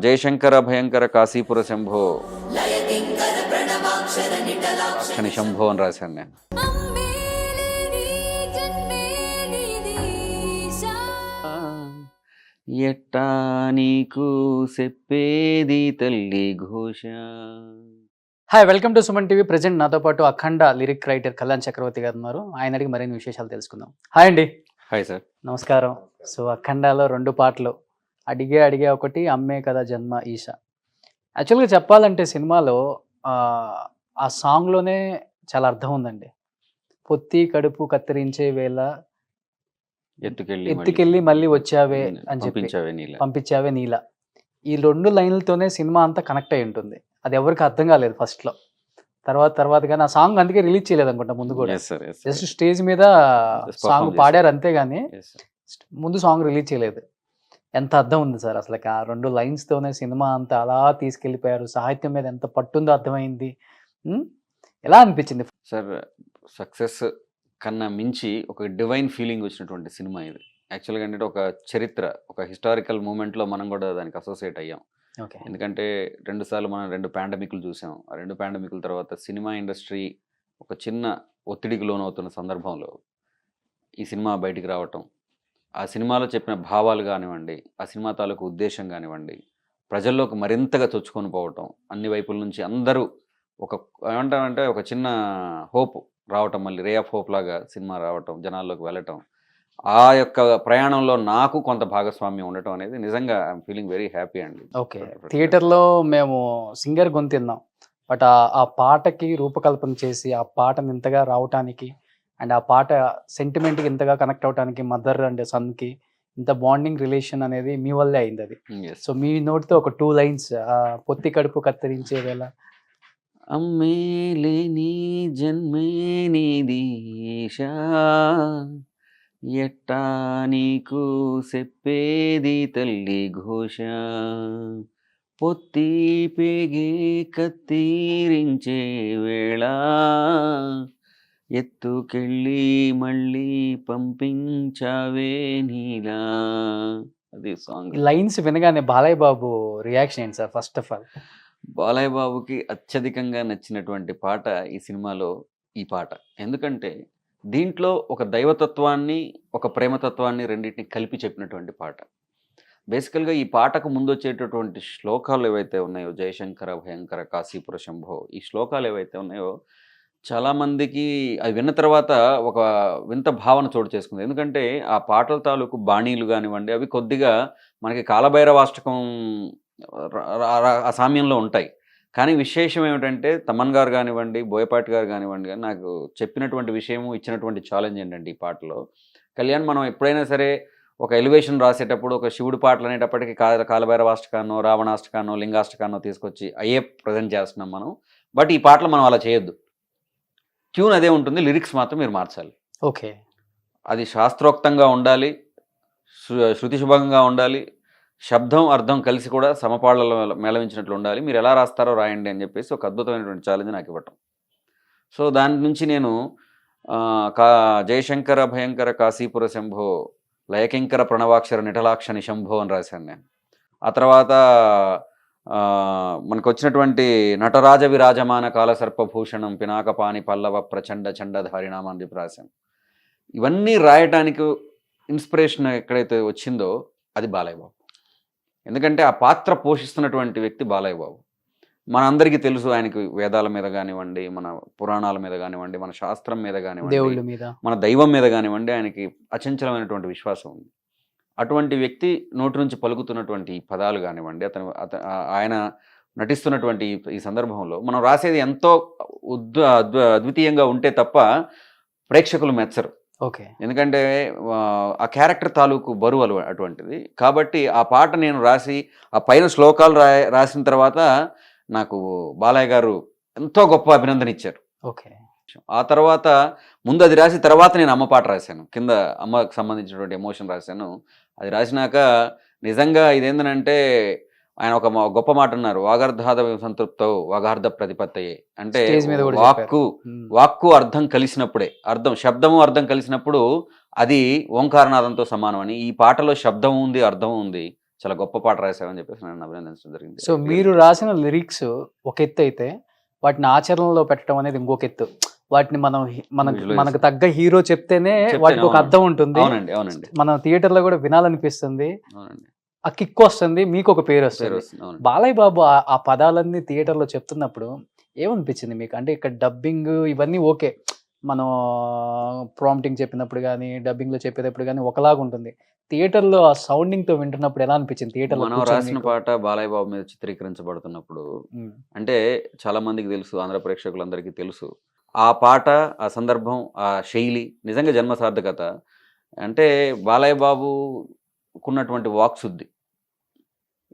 జయశంకర భయంకర కాశీపుర శంభో క్షణి శంభో అని రాశాను నేను. ఎట్టా నీకు చెప్పేది తల్లి ఘోష. Hi, welcome to Suman TV. Present నాతో పాటు అఖండ లిరిక్ రైటర్ కళ్యాణ్ చక్రవర్తి గారు ఉన్నారు. ఆయన అడిగి మరిన్ని విశేషాలు తెలుసుకుందాం. హాయ్ అండి. Hi sir. నమస్కారం. సో అఖండాలో 2 పాటలు, అడిగే ఒకటి, అమ్మే కదా జన్మ ఈశ. యాక్చువల్గా చెప్పాలంటే సినిమాలో ఆ సాంగ్లోనే చాలా అర్థం ఉందండి. పొత్తి కడుపు కత్తిరించే వేళ ఎత్తుకెళ్ళి మళ్ళీ వచ్చావే అని చెప్పి పంపించావే నీల. ఈ 2 లైన్లతోనే సినిమా అంతా కనెక్ట్ అయి ఉంటుంది. అది ఎవరికి అర్థం కాలేదు ఫస్ట్లో. తర్వాత కానీ ఆ సాంగ్ అందుకే రిలీజ్ చేయలేదు అనుకుంటా. ముందు కూడా జస్ట్ స్టేజ్ మీద సాంగ్ పాడారు అంతే కానీ ముందు సాంగ్ రిలీజ్ చేయలేదు. ఎంత అర్థం ఉంది సార్ అసలు ఆ 2 లైన్స్తోనే సినిమా అంతా అలా తీసుకెళ్ళిపోయారు. సాహిత్యం మీద ఎంత పట్టుందో అర్థమైంది. ఎలా అనిపించింది సార్? సక్సెస్ కన్నా మించి ఒక డివైన్ ఫీలింగ్ వచ్చినటువంటి సినిమా ఇది. యాక్చువల్గా అంటే ఒక చరిత్ర, ఒక హిస్టారికల్ మూమెంట్లో మనం కూడా దానికి అసోసియేట్ అయ్యాం. ఎందుకంటే 2 సార్లు మనం 2 పాండమిక్లు చూసాం. ఆ 2 పాండమిక్ల తర్వాత సినిమా ఇండస్ట్రీ ఒక చిన్న ఒత్తిడికి లోనవుతున్న సందర్భంలో ఈ సినిమా బయటికి రావటం, ఆ సినిమాలో చెప్పిన భావాలు కానివ్వండి, ఆ సినిమా తాలూకు ఉద్దేశం కానివ్వండి, ప్రజల్లోకి మరింతగా చొచ్చుకొని పోవటం, అన్ని వైపుల నుంచి అందరూ ఒక ఏమంటారంటే ఒక చిన్న హోప్ రావటం, మళ్ళీ రే ఆఫ్ హోప్ లాగా సినిమా రావటం, జనాల్లోకి వెళ్ళటం, ఆ యొక్క ప్రయాణంలో నాకు కొంత భాగస్వామ్యం ఉండటం అనేది నిజంగా ఐఎమ్ ఫీలింగ్ వెరీ హ్యాపీ అండి. ఓకే, థియేటర్లో మేము సింగర్ గొంతిన్నాం, బట్ ఆ పాటకి రూపకల్పన చేసి ఆ పాటని ఇంతగా రావటానికి అండ్ ఆ పాట సెంటిమెంట్కి ఇంతగా కనెక్ట్ అవడానికి మదర్ అండ్ సన్కి ఇంత బాండింగ్ రిలేషన్ అనేది మీ వల్లే అయింది అది. సో మీ నోటితో ఒక 2 లైన్స్, పొత్తి కడుపు కత్తిరించే వేళ అమ్మేలేని జన్మే నీదీశా, ఎట్టా నీకు చెప్పేది తల్లి ఘోష, పొత్తి పేగే కత్తిరించే వేళ ఎత్తుకెళ్ళి మళ్ళీ పంపించావే నీలా. అది సాంగ్. లైన్స్ వినగానే బాలయ్య బాబు రియాక్షన్ ఏంటి sir? First of all Balayya బాబుకి అత్యధికంగా నచ్చినటువంటి పాట ఈ సినిమాలో ఈ పాట. ఎందుకంటే దీంట్లో ఒక దైవతత్వాన్ని, ఒక ప్రేమతత్వాన్ని రెండింటిని కలిపి చెప్పినటువంటి పాట. బేసికల్గా ఈ పాటకు ముందు వచ్చేటటువంటి శ్లోకాలు ఏవైతే ఉన్నాయో, జయశంకర భయంకర కాశీపుర శంభో, ఈ శ్లోకాలు ఏవైతే ఉన్నాయో చాలామందికి అది విన్న తర్వాత ఒక వింత భావన చోటు చేసుకుంది. ఎందుకంటే ఆ పాటల తాలూకు బాణీలు కానివ్వండి, అవి కొద్దిగా మనకి కాలభైరవాష్టకం ఆ సామ్యంలో ఉంటాయి. కానీ విశేషం ఏమిటంటే తమన్ గారు కానివ్వండి, బోయపాటి గారు కానివ్వండి, నాకు చెప్పినటువంటి విషయము, ఇచ్చినటువంటి ఛాలెంజ్ ఏంటంటే ఈ పాటలో కళ్యాణ్, మనం ఎప్పుడైనా సరే ఒక ఎలివేషన్ రాసేటప్పుడు ఒక శివుడి పాటలు అనేటప్పటికీ కాలభైరవాష్టకాన్నో, రావణాష్టకాన్నో, లింగాష్టకాన్నో తీసుకొచ్చి అయ్యే ప్రజెంట్ చేస్తున్నాం మనం. బట్ ఈ పాటలు మనం అలా చేయొద్దు. ట్యూన్ అదే ఉంటుంది, లిరిక్స్ మాత్రం మీరు మార్చాలి. ఓకే, అది శాస్త్రోక్తంగా ఉండాలి, శృతి శుభంగా ఉండాలి, శబ్దం అర్థం కలిసి కూడా సమపాళ్లలో మేళవించినట్లు ఉండాలి. మీరు ఎలా రాస్తారో రాయండి అని చెప్పేసి ఒక అద్భుతమైనటువంటి ఛాలెంజ్ నాకు ఇవ్వటం. సో దాని నుంచి నేను జయశంకర భయంకర కాశీపుర శంభో లయకింకర ప్రణవాక్షర నిటలాక్షని శంభో అని రాశాను నేను. ఆ తర్వాత మనకు వచ్చినటువంటి నటరాజ విరాజమాన కాలసర్పభూషణం పినాకపాని పల్లవ ప్రచండ చండధారిణామా అని చెప్పి రాశాను. ఇవన్నీ రాయటానికి ఇన్స్పిరేషన్ ఎక్కడైతే వచ్చిందో అది బాలయ్య బాబు. ఎందుకంటే ఆ పాత్ర పోషిస్తున్నటువంటి వ్యక్తి బాలయ్య బాబు. మనందరికీ తెలుసు ఆయనకి వేదాల మీద కానివ్వండి, మన పురాణాల మీద కానివ్వండి, మన శాస్త్రం మీద కానివ్వండి, మన దైవం మీద కానివ్వండి ఆయనకి అచంచలమైనటువంటి విశ్వాసం ఉంది. అటువంటి వ్యక్తి నోటి నుంచి పలుకుతున్నటువంటి పదాలు కానివ్వండి, ఆయన నటిస్తున్నటువంటి ఈ సందర్భంలో మనం రాసేది ఎంతో అద్వితీయంగా ఉంటే తప్ప ప్రేక్షకులు మెచ్చరు. ఓకే, ఎందుకంటే ఆ క్యారెక్టర్ తాలూకు బరువు అటువంటిది. కాబట్టి ఆ పాట నేను రాసి ఆ పైన శ్లోకాలు రాసిన తర్వాత నాకు బాలయ్య గారు ఎంతో గొప్ప అభినందన ఇచ్చారు. ఓకే, ఆ తర్వాత ముందు అది రాసి తర్వాత నేను అమ్మ పాట రాశాను, కింద అమ్మకు సంబంధించినటువంటి ఎమోషన్ రాశాను. అది రాసినాక నిజంగా ఇదేంటంటే ఆయన ఒక గొప్ప మాట అన్నారు, వాగర్ధాద సంతృప్తవు వాగార్ధ ప్రతిపత్తయే. అంటే వాక్కు అర్థం కలిసినప్పుడే, శబ్దము అర్థం కలిసినప్పుడు అది ఓంకారనాదంతో సమానం అని. ఈ పాటలో శబ్దం ఉంది, అర్థం ఉంది, చాలా గొప్ప పాట రాసావని చెప్పేసి నన్ను అభినందించడం జరిగింది. సో మీరు రాసిన లిరిక్స్ ఒక ఎత్తు అయితే వాటిని ఆచరణలో పెట్టడం అనేది ఇంకొక ఎత్తు. వాటిని మనకు తగ్గ హీరో చెప్తేనే వాటికి ఒక అర్థం ఉంటుంది. అవునండి, అవునండి, మనం థియేటర్ లో కూడా వినాలనిపిస్తుంది, అవునండి. ఆ కిక్ వస్తుంది, మీకు ఒక పేరు వస్తుంది. బాలయ్య బాబు ఆ పదాలన్నీ థియేటర్ లో చెప్తున్నప్పుడు ఏమనిపించింది మీకు? అంటే ఇక్కడ డబ్బింగ్ ఇవన్నీ ఓకే, మనం ప్రాంప్టింగ్ చెప్పినప్పుడు కానీ డబ్బింగ్ లో చెప్పేటప్పుడు కానీ ఒకలాగా ఉంటుంది. థియేటర్ లో ఆ సౌండింగ్ తో వింటున్నప్పుడు ఎలా అనిపించింది? థియేటర్ లో మనం రాసిన పాట బాలయ్య బాబు మీద చిత్రీకరించబడుతున్నప్పుడు అంటే చాలా మందికి తెలుసు, ఆంధ్ర ప్రేక్షకులందరికీ తెలుసు ఆ పాట, ఆ సందర్భం, ఆ శైలి నిజంగా జన్మ సార్థకత. అంటే బాలయ్య బాబుకున్నటువంటి వాక్శుద్ధి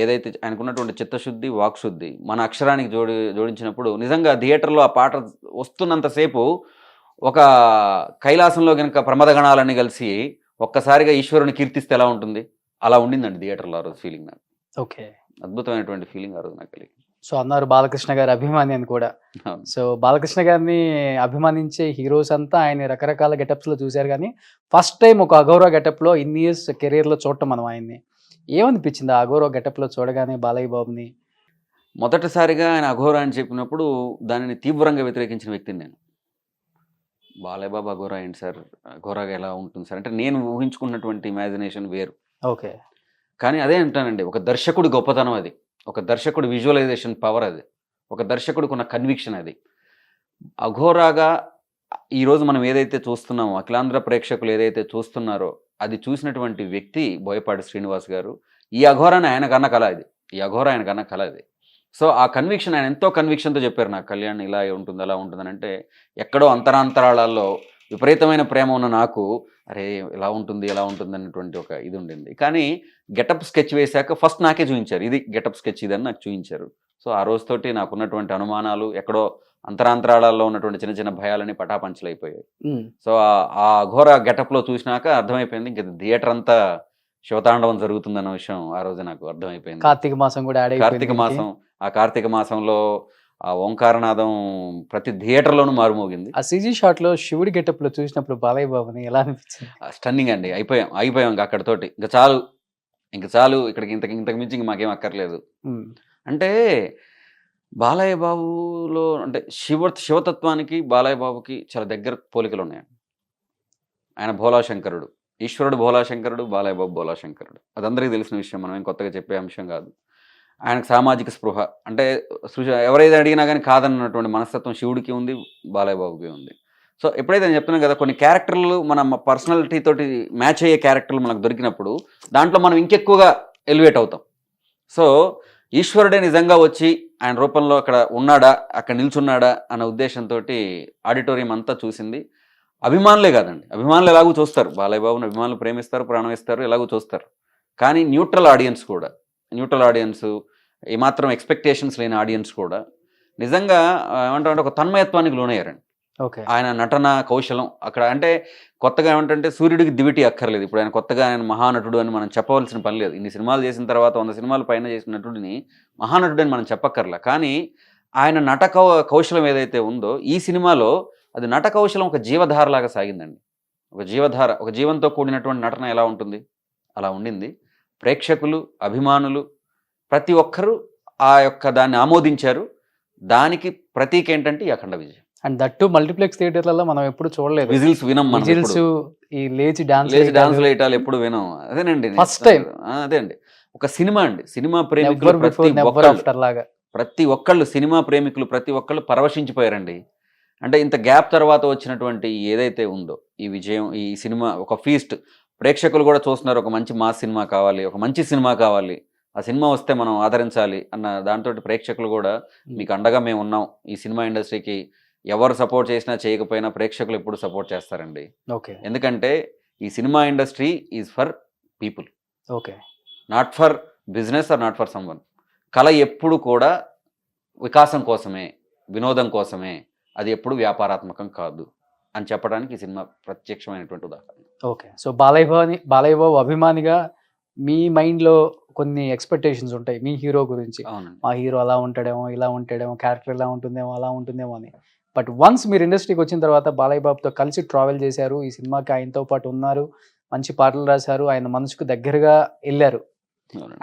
ఏదైతే ఆయనకున్నటువంటి చిత్తశుద్ధి, వాక్శుద్ధి మన అక్షరానికి జోడించినప్పుడు నిజంగా థియేటర్లో ఆ పాట వస్తున్నంతసేపు ఒక కైలాసంలో కనుక ప్రమదగణాలన్నీ కలిసి ఒక్కసారిగా ఈశ్వరుని కీర్తిస్తే ఎలా ఉంటుంది, అలా ఉండిందండి థియేటర్లో ఆ రోజు ఫీలింగ్ నాకు. ఓకే, అద్భుతమైనటువంటి ఫీలింగ్ ఆ రోజు నాకు కలిగి. సో అన్నారు బాలకృష్ణ గారి అభిమాని అని కూడా. సో బాలకృష్ణ గారిని అభిమానించే హీరోస్ అంతా ఆయన రకరకాల గెటప్స్ లో చూశారు, కానీ ఫస్ట్ టైం ఒక అఘోరా గెటప్ లో ఇన్ని ఇయర్స్ కెరీర్ లో చూడటం మనం ఆయన్ని. ఏమనిపించింది ఆ అఘోరా గెటప్ లో చూడగానే బాలయ్య బాబుని? మొదటిసారిగా ఆయన అఘోరా అని చెప్పినప్పుడు దానిని తీవ్రంగా వ్యతిరేకించిన వ్యక్తిని నేను. బాలయ్య బాబు అఘోరా ఏంటి సార్, అఘోరాగా ఎలా ఉంటుంది సార్ అంటే నేను ఊహించుకున్నటువంటి ఇమాజినేషన్ వేరు. ఓకే, కానీ అదే అంటానండి, ఒక దర్శకుడి గొప్పతనం అది, ఒక దర్శకుడి విజువలైజేషన్ పవర్ అది, ఒక దర్శకుడికి ఉన్న కన్విక్షన్ అది. అఘోరాగా ఈరోజు మనం ఏదైతే చూస్తున్నామో, అఖిలాంధ్ర ప్రేక్షకులు ఏదైతే చూస్తున్నారో అది చూసినటువంటి వ్యక్తి బోయపాటి శ్రీనివాస్ గారు. ఈ అఘోరాని ఆయన కన్న కళ ఇది, ఈ అఘోరా ఆయన కన్న కళ ఇది. సో ఆ కన్విక్షన్ ఆయన ఎంతో కన్విక్షన్తో చెప్పారు నాకు, కళ్యాణ్ ఇలా ఉంటుంది అలా ఉంటుందని. అంటే ఎక్కడో అంతరాంతరాళాల్లో విపరీతమైన ప్రేమ ఉన్న నాకు అరే ఎలా ఉంటుంది ఎలా ఉంటుంది అన్నటువంటి ఒక ఇది ఉండింది. కానీ గెటప్ స్కెచ్ వేశాక ఫస్ట్ నాకే చూపించారు, ఇది గెటప్ స్కెచ్ ఇదని నాకు చూపించారు. సో ఆ రోజుతోటి నాకున్నటువంటి అనుమానాలు, ఎక్కడో అంతరాంతరాళాల్లో ఉన్నటువంటి చిన్న చిన్న భయాలని పటాపంచలైపోయాయి. సో ఆ ఘోర గెటప్లో చూసినాక అర్థమైపోయింది, ఇంక థియేటర్ అంతా శివతాండవం జరుగుతుందన్న విషయం ఆ రోజు నాకు అర్థమైపోయింది. కార్తీక మాసం కూడా కార్తీక మాసం, ఆ కార్తీక మాసంలో ఆ ఓంకారనాదం ప్రతి థియేటర్లోనూ మారుమోగింది. ఆ సిజీ షాట్ లో శివుడి గెటప్ లో చూసినప్పుడు బాలయ్య బాబుని ఎలా అనిపించింది? స్టన్నింగ్ అండి, అయిపోయాం ఇంకా అక్కడితోటి, ఇంకా చాలు ఇక్కడికి ఇంతకు మించి ఇంక మాకేం అక్కర్లేదు. అంటే బాలయ్య బాబులో అంటే శివతత్వానికి బాలయ్య బాబుకి చాలా దగ్గర పోలికలు ఉన్నాయండి. ఆయన భోలాశంకరుడు, ఈశ్వరుడు భోలాశంకరుడు, బాలయ్య బాబు భోలాశంకరుడు. అది అందరికీ తెలిసిన విషయం, మనం ఏం కొత్తగా చెప్పే అంశం కాదు. ఆయనకు సామాజిక స్పృహ అంటే ఎవరైతే అడిగినా కానీ కాదన్నటువంటి మనస్తత్వం శివుడికి ఉంది, బాలయ్య బాబుకి ఉంది. సో ఎప్పుడైతే నేను చెప్తున్నాను కదా, కొన్ని క్యారెక్టర్లు మన పర్సనాలిటీ తోటి మ్యాచ్ అయ్యే క్యారెక్టర్లు మనకు దొరికినప్పుడు దాంట్లో మనం ఇంకెక్కువగా ఎలివేట్ అవుతాం. సో ఈశ్వరుడే నిజంగా వచ్చి ఆయన రూపంలో అక్కడ ఉన్నాడా, అక్కడ నిల్చున్నాడా అన్న ఉద్దేశంతో ఆడిటోరియం అంతా చూసింది. అభిమానులే కాదండి, అభిమానులు ఎలాగూ చూస్తారు, బాలయ్య బాబుని అభిమానులు ప్రేమిస్తారు, ప్రాణం ఇస్తారు, ఎలాగూ చూస్తారు. కానీ న్యూట్రల్ ఆడియన్స్, ఏమాత్రం ఎక్స్పెక్టేషన్స్ లేని ఆడియన్స్ కూడా నిజంగా ఏమంటారంటే ఒక తన్మయత్వానికి లోనయ్యారండి. ఓకే, ఆయన నటన కౌశలం అక్కడ. అంటే కొత్తగా ఏమంటే సూర్యుడికి దివిటి అక్కర్లేదు, ఇప్పుడు ఆయన కొత్తగా ఆయన మహానటుడు అని మనం చెప్పవలసిన పని లేదు. ఇన్ని సినిమాలు చేసిన తర్వాత 100 సినిమాల పైన చేసిన నటుడిని మహానటుడు అని మనం చెప్పక్కర్లా. కానీ ఆయన నట కౌశలం ఏదైతే ఉందో ఈ సినిమాలో అది నట కౌశలం ఒక జీవధారలాగా సాగిందండి. ఒక జీవంతో కూడినటువంటి నటన ఎలా ఉంటుంది అలా ఉండింది. ప్రేక్షకులు, అభిమానులు ప్రతి ఒక్కరూ ఆ యొక్క దాన్ని ఆమోదించారు. దానికి ప్రతీక ఏంటంటే ఈ అఖండ విజయం. అండ్ దట్టు మల్టీప్లెక్స్ థియేటర్లలో మనం ఎప్పుడు చూడలేదు. విజిల్స్ వినం, విజిల్స్, ఈ లేచి డాన్స్ వేయటాలు ఎప్పుడు వినం. అదేనండి ఫస్ట్ టైం. అదే అండి, ఒక సినిమా అండి, సినిమా ప్రేమికులు ప్రతి ఒక్కళ్ళు సినిమా ప్రేమికులు ప్రతి ఒక్కళ్ళు పరవశించిపోయారండి. అంటే ఇంత గ్యాప్ తర్వాత వచ్చినటువంటి ఏదైతే ఉందో ఈ విజయం, ఈ సినిమా ఒక ఫీస్ట్. ప్రేక్షకులు కూడా చూస్తున్నారు, ఒక మంచి మాస్ సినిమా కావాలి, ఒక మంచి సినిమా కావాలి, ఆ సినిమా వస్తే మనం ఆదరించాలి అన్న దాంతో ప్రేక్షకులు కూడా మీకు అండగా మేము ఉన్నాం. ఈ సినిమా ఇండస్ట్రీకి ఎవరు సపోర్ట్ చేసినా చేయకపోయినా ప్రేక్షకులు ఎప్పుడు సపోర్ట్ చేస్తారండి. ఓకే, ఎందుకంటే ఈ cinema industry is for people, okay, not for business are not for someone. కళ ఎప్పుడు కూడా వికాసం కోసమే, వినోదం కోసమే, అది ఎప్పుడు వ్యాపారాత్మకం కాదు అని చెప్పడానికి ఈ సినిమా ప్రత్యక్షమైనటువంటి ఉదాహరణ. ఓకే, సో బాలయ్య బాబు అభిమానిగా మీ మైండ్లో కొన్ని ఎక్స్పెక్టేషన్స్ ఉంటాయి మీ హీరో గురించి. మా హీరో అలా ఉంటాడేమో, ఇలా ఉంటాడేమో, క్యారెక్టర్ ఇలా ఉంటుందేమో, అలా ఉంటుందేమో అని. బట్ వన్స్ మీరు ఇండస్ట్రీకి వచ్చిన తర్వాత బాలయ్య బాబుతో కలిసి ట్రావెల్ చేశారు, ఈ సినిమాకి ఆయనతో పాటు ఉన్నారు, మంచి పాటలు రాశారు, ఆయన మనసుకు దగ్గరగా వెళ్ళారు.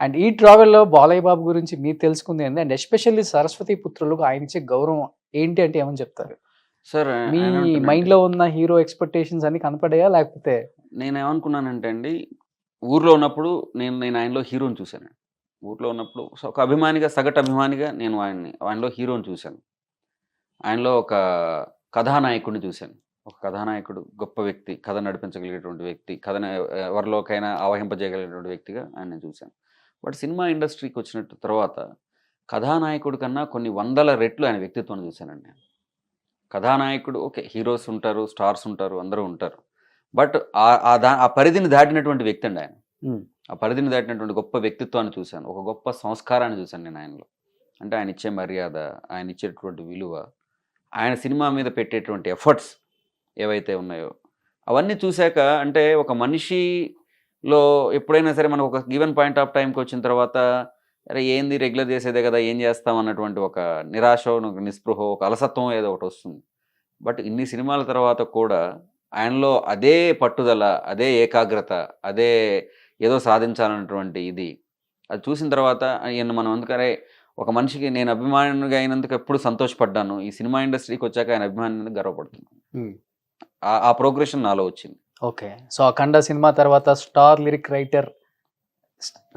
అండ్ ఈ ట్రావెల్లో బాలయ్య బాబు గురించి మీరు తెలుసుకుంది ఏంటి, అండ్ ఎస్పెషల్లీ సరస్వతి పుత్రులకు ఆయన ఇచ్చే గౌరవం ఏంటి అంటే ఏమని చెప్తారు? సార్ మీ మైండ్ లో ఉన్న హీరో ఎక్స్పెక్టేషన్స్ అన్ని కనపడాయా లేకపోతే? నేనేమనుకున్నానంటే అండి, ఊర్లో ఉన్నప్పుడు నేను ఆయనలో హీరోని చూశాను. ఊర్లో ఉన్నప్పుడు ఒక అభిమానిగా, సగటు అభిమానిగా నేను ఆయనలో హీరోని చూశాను. ఆయనలో ఒక కథానాయకుడిని చూశాను. ఒక కథానాయకుడు, గొప్ప వ్యక్తి, కథ నడిపించగలిగేటువంటి వ్యక్తి, కథను ఎవరిలోకైనా ఆవహింపజేయగలిగేటువంటి వ్యక్తిగా ఆయన చూశాను. బట్ సినిమా ఇండస్ట్రీకి వచ్చినట్టు తర్వాత కథానాయకుడి కన్నా కొన్ని వందల రెట్లు ఆయన వ్యక్తిత్వాన్ని చూశానండి నేను. కథానాయకుడు ఓకే, హీరోస్ ఉంటారు, స్టార్స్ ఉంటారు, అందరూ ఉంటారు. బట్ ఆ పరిధిని దాటినటువంటి వ్యక్తి అండి ఆయన. ఆ పరిధిని దాటినటువంటి గొప్ప వ్యక్తిత్వాన్ని చూశాను. ఒక గొప్ప సంస్కారాన్ని చూశాను నేను ఆయనలో. అంటే ఆయన ఇచ్చే మర్యాద, ఆయన ఇచ్చేటటువంటి విలువ, ఆయన సినిమా మీద పెట్టేటువంటి ఎఫర్ట్స్ ఏవైతే ఉన్నాయో అవన్నీ చూశాక, అంటే ఒక మనిషిలో ఎప్పుడైనా సరే మనం ఒక గివెన్ పాయింట్ ఆఫ్ టైంకి వచ్చిన తర్వాత అరే ఏంది రెగ్యులర్ చేసేదే కదా, ఏం చేస్తాం అన్నటువంటి ఒక నిరాశ, ఒక నిస్పృహ, ఒక అలసత్వం ఏదో ఒకటి వస్తుంది. బట్ ఇన్ని సినిమాల తర్వాత కూడా ఆయనలో అదే పట్టుదల, అదే ఏకాగ్రత, అదే ఏదో సాధించాలన్నటువంటి ఇది, అది చూసిన తర్వాత ఈయన మనం అందుకనే ఒక మనిషికి నేను అభిమానిగా అయినందుకు ఎప్పుడు సంతోషపడ్డాను. ఈ సినిమా ఇండస్ట్రీకి వచ్చాక ఆయన అభిమాని గర్వపడుతున్నాను. ఆ ప్రోగ్రెషన్ నాలో వచ్చింది. ఓకే, సో అఖండ సినిమా తర్వాత స్టార్ లిరిక్ రైటర్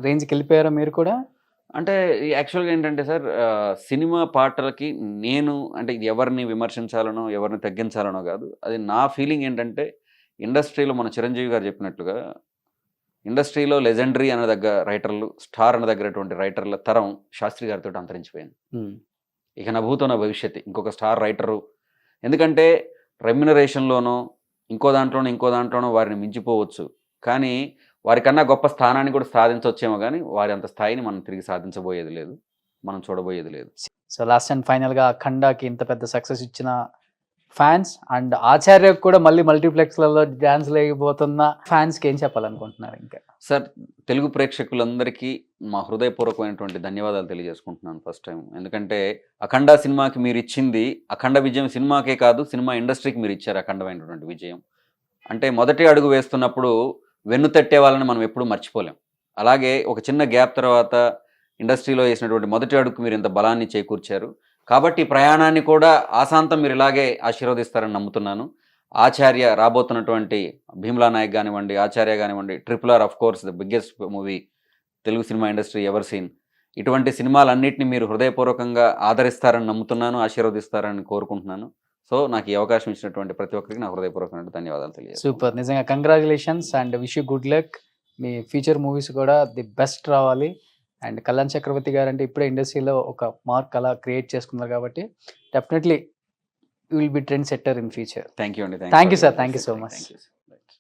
రేంజ్కి వెళ్ళిపోయారా మీరు కూడా? అంటే యాక్చువల్గా ఏంటంటే సార్, సినిమా పాటలకి నేను అంటే ఇది ఎవరిని విమర్శించాలనో ఎవరిని తగ్గించాలనో కాదు, అది నా ఫీలింగ్ ఏంటంటే ఇండస్ట్రీలో మన చిరంజీవి గారు చెప్పినట్లుగా ఇండస్ట్రీలో లెజెండరీ అనదగ్గ రైటర్లు, స్టార్ అనదగ్గటువంటి రైటర్ల తరం శాస్త్రి గారితో అంతరించిపోయింది. ఇక నా భూతో నా భవిష్యత్తు ఇంకొక స్టార్ రైటరు, ఎందుకంటే రెమ్యునరేషన్లోనో ఇంకో దాంట్లోనో వారిని మించిపోవచ్చు, కానీ వారికన్నా గొప్ప స్థానాన్ని కూడా సాధించవచ్చేమో, కానీ వారి అంత స్థాయిని మనం తిరిగి సాధించబోయేది లేదు, మనం చూడబోయేది లేదు. సో లాస్ట్ అండ్ ఫైనల్గా అఖండాకి ఇంత పెద్ద సక్సెస్ ఇచ్చిన ఫ్యాన్స్ అండ్ ఆచార్యకు కూడా మళ్ళీ మల్టీప్లెక్స్లలో డ్యాన్స్ లేకపోతున్న ఫ్యాన్స్కి ఏం చెప్పాలనుకుంటున్నారు? ఇంకా సార్, తెలుగు ప్రేక్షకులందరికీ మా హృదయపూర్వకమైనటువంటి ధన్యవాదాలు తెలియజేసుకుంటున్నాను ఫస్ట్ టైం. ఎందుకంటే అఖండ సినిమాకి మీరు ఇచ్చింది అఖండ విజయం, సినిమాకే కాదు సినిమా ఇండస్ట్రీకి మీరు ఇచ్చారు అఖండమైనటువంటి విజయం. అంటే మొదటి అడుగు వేస్తున్నప్పుడు వెన్ను తట్టే వాళ్ళని మనం ఎప్పుడూ మర్చిపోలేం. అలాగే ఒక చిన్న గ్యాప్ తర్వాత ఇండస్ట్రీలో వేసినటువంటి మొదటి అడుగుకు మీరు ఇంత బలాన్ని చేకూర్చారు. కాబట్టి ప్రయాణాన్ని కూడా ఆశాంతం మీరు ఇలాగే ఆశీర్వదిస్తారని నమ్ముతున్నాను. ఆచార్య రాబోతున్నటువంటి భీమ్లా నాయక్ కానివ్వండి, ఆచార్య కానివ్వండి, RRR of course the biggest movie Telugu cinema industry ever seen, ఇటువంటి సినిమాలన్నింటినీ మీరు హృదయపూర్వకంగా ఆదరిస్తారని నమ్ముతున్నాను, ఆశీర్వదిస్తారని కోరుకుంటున్నాను. సో నాకు ఈ అవకాశం ఇచ్చినటువంటి ప్రతి ఒక్కరికి నా హృదయపూర్వకమైన ధన్యవాదాలు తెలియజేస్తాను. సూపర్, నిజంగా congratulations and wish you good luck. Me future movies కూడా ది బెస్ట్ రావాలి. అండ్ కళ్యాణ్ చక్రవర్తి గారు అంటే ఇప్పుడే ఇండస్ట్రీలో ఒక మార్క్ అలా క్రియేట్ చేసుకున్నారు కాబట్టి definitely you will be trend setter in future. Thank you అండి. Thank you sir, thank you so much.